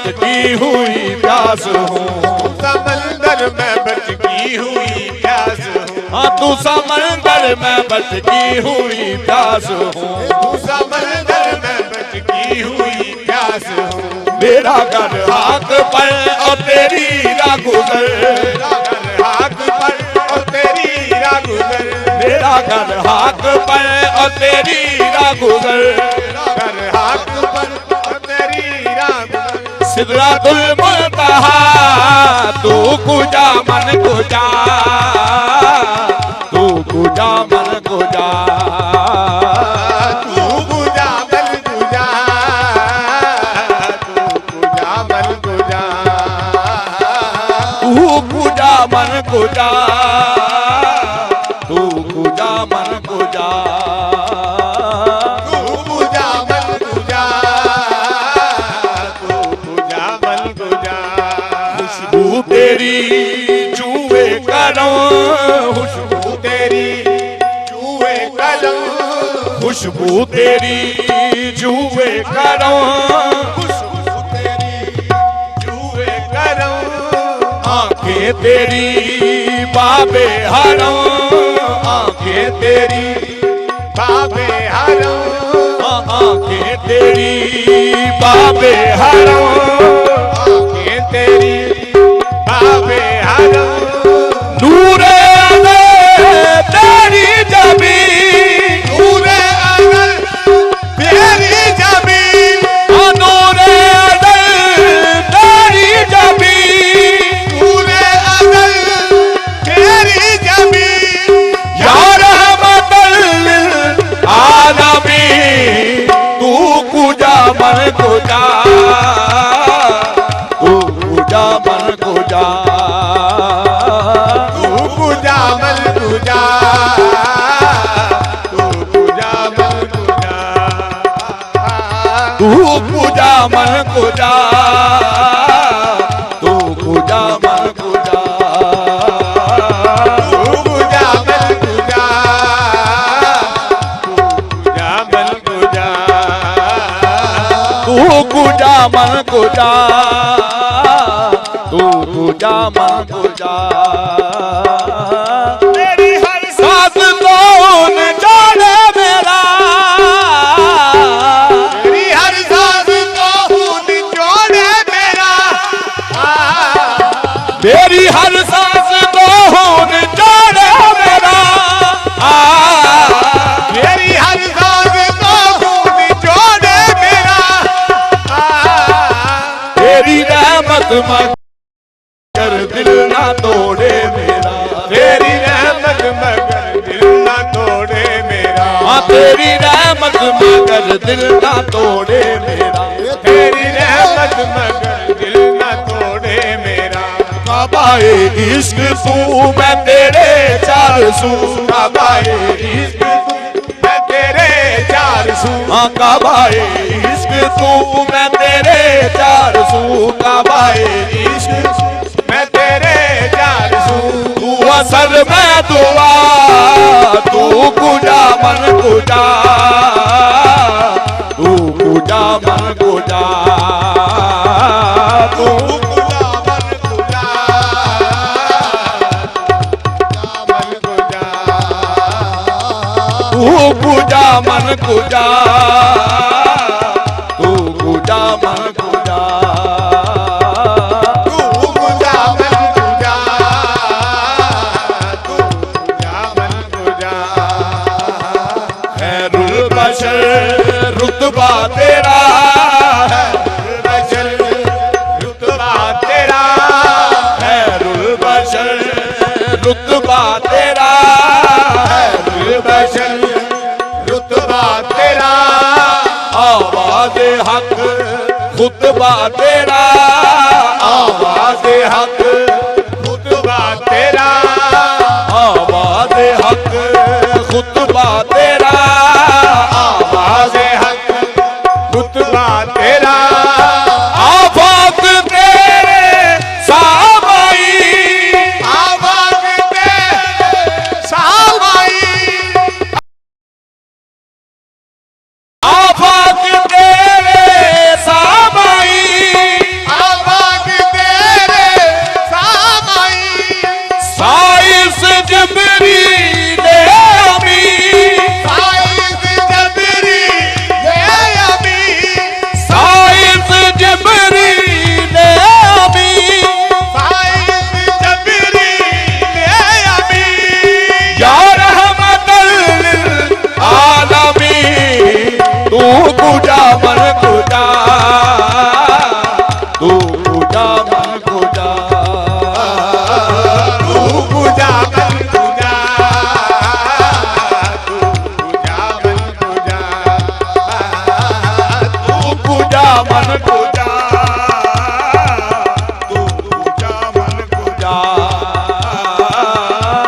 भटकी हुई प्यास हूँ, समंदर में भटकी हुई प्यास हूँ। हाँ तू समंदर में भटकी हुई प्यास हूँ, तू समंदर में भटकी हुई प्यास हूँ। मेरा घर हाथ पर और तेरी राह गुजर, मेरा घर हाथ पर और तेरी राह गुजर, मेरा घर हाथ पर और तेरी राह गुजर, घर हाथ पर और तेरी राह गुजर। सिदरातुल मुंतहा तू कुजा मन कुजा, तू कुजा मन कुजा, तू कुजा मन कुजा, तू कुजा मन कुजा, तू कुजा मन कुजा, तू कुजा मन कुजा, तू कुजा मन कुजा, तू कुजा मन कुजा। खुशबू तेरी चूहे करों, खुशबू तेरी चूहे कदम, खुशबू तेरी चूहे करों, खुशबू तेरी चूहे कदम। आंखें तेरी बाबे हरों, आंखें तेरी, बाबे हरों, आंखें तेरी बाबे हरों, आंखें तेरी बाबे हरों। नूरे अगर तेरी जबी, नूरे अगर तेरी जबीन, नूरे अगर तेरी जबी, नूरे अगर तेरी जबीन। या रहमतल लिल आलमीन, तू कुजा मन कुजा, तू कुजा मन कुजा, तू कुजा मन कुजा, तू कुजा मन कुजा, तू कुजा मन कुजा, तू कुजा मन कुजा, तू कुजा मन कुजा, तू कुजा मन कुजा। तू कुजा मन कुजा, तू कुजा मन कुजा, मेरी हर साथ कौन जाने मेरा, मेरी हर सांस को निचोड़े मेरा। मेरी हर सांस को निचोड़े मेरा, मेरी हर सांस को निचोड़े मेरा। तेरी रहमत मगर दिल ना तोड़े मेरा, तेरी रहमत मगर दिल ना तोड़े मेरा। हाँ तेरी रहमत मगर दिल ना तोड़े मेरा, तेरी रहमत मगर दिल ना तोड़े मेरा। काबाए इश्क तू मैं तेरे चार सू, काबाए इश्क मैं तेरे चार सू। हाँ काबाए इश्क तू मैं तेरे चार सू, काबाए इश्क मैं तेरे चार सू। तू असर में दुआ, तू कुजा मन कुजा, तू कुजा मन कुजा, तू कुजा मन कुजा, मन कुजा, तू कुजा मन कुजा, तू कुजा मन कुजा, तू कुजा मन कुजा, तू कुजा मन कुजा। खैरुल बशर रुतबा तेरा, बशर रुतबा तेरा, खैरुल बशर रुतबा तेरा, बशर रुतबा तेरा। आवाज़ हक खुतबा तेरा, आवाज़ हक खुतबा तेरा, आवाज़ हक खुतबा तेरा, आवाज़ हक खुतबा तेरा। आफाक तेरे सामाई, आवाज़ तेरे सामाई, आफाक तेरे सामाई, पूजा मन पूजा, तू पूजा मन पूजा, तू पूजा मन पूजा, तू पूजा मन पूजा, तू पूजा मन पूजा,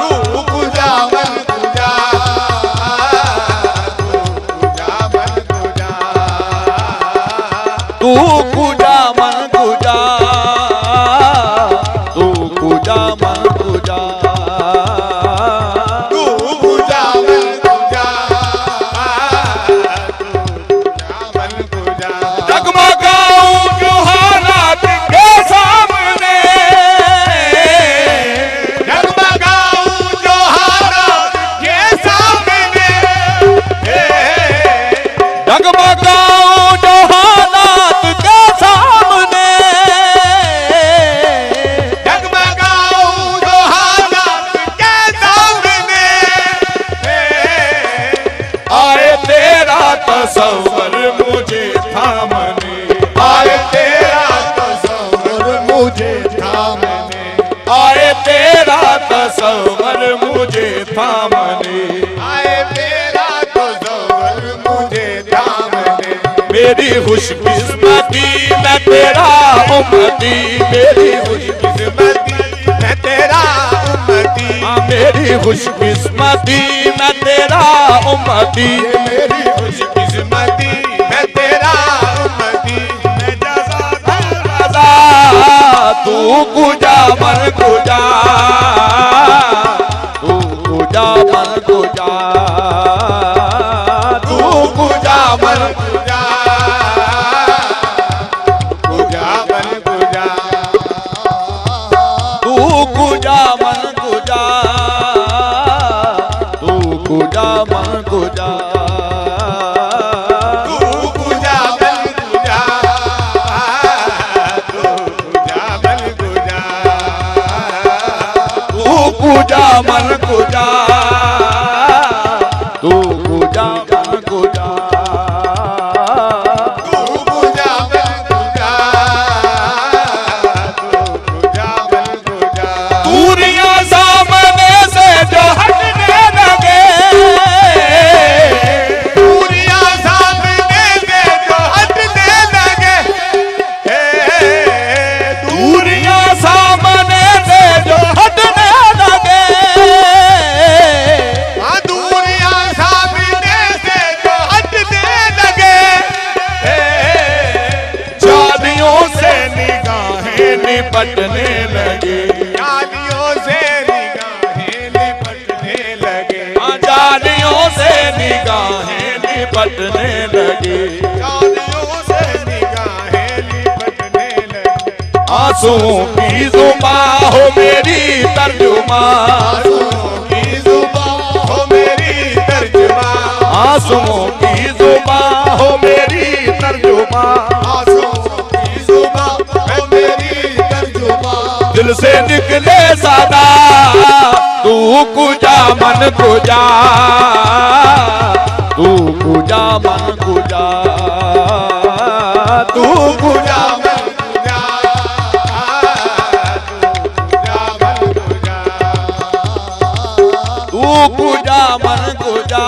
तू पूजा मन पूजा, तू पूजा मन पूजा, तू पूजा मन पूजा, तू पूजा मन पूजा, तू पूजा मन पूजा, जगमगाऊं जो हालात के सामने, जगमगाऊं जो हालात के सामने, जगमगाऊं जो हालात के सामने, जगमगाऊं जो हालात के सामने, आए तेरा तस्वर मुझे थामने, आए तेरा तस्वर मुझे थामने, आए तेरा तस्वर मुझे थामने, आए तेरा तस्वर मुझे थामने, मेरी खुशकिस्मती मैं तेरा उम्मती, मेरी खुशकिस्मती मैं तेरा उम्मती, हाँ, मेरी खुशकिस्मती मैं तेरा उम्मती, मेरी खुशकिस्मती मैं तेरा उम्मती, मैं जज़ा राजा तू पूजा मन पूजा, तू पूजा मन पूजा, तू पूजा मन पूजा, पूजा मन पूजा, तू पूजा मन पूजा, तू पूजा मन पूजा, तू पूजा मन पूजा, तू पूजा मन पूजा, तू पूजा मन पूजा, तू पूजा मन पूजा, तू पूजा मन पूजा, तू पूजा मन पूजा, दूरियां सामने से जो हटने लगे, दूरियां सामने से जो हटने लगे, दूरियां सामने से जो हटने लगे, हाँ दूरियां सामने से जो हटने लगे, जालियों से निगाहें निपटने लगे, जालियों से निगाहें लिपटने लगे, हाँ, जालियों से निगाहें निपटने लगे, जालियों से निगाहें लिपटने लगे, आंसुओं की जुबां हो मेरी तर्जुमा, आंसुओं की जुबां हो मेरी तर्जुमा, आंसुओं की जुबां हो मेरी तर्जुमा, आंसुओं की जुबां हो मेरी तर्जुमा, दिल से निकले सदा तू पूजा मन पूजा, तू पूजा मन पूजा, तू पूजा मन पूजा, तू पूजा मन पूजा,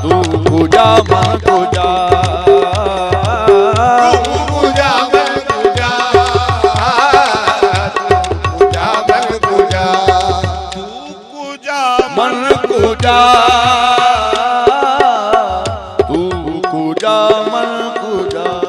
तू पूजा मन पूजा, तू पूजा मन पूजा, तू पूजा मन पूजा, मन पूजा, तू पूजा मन पूजा।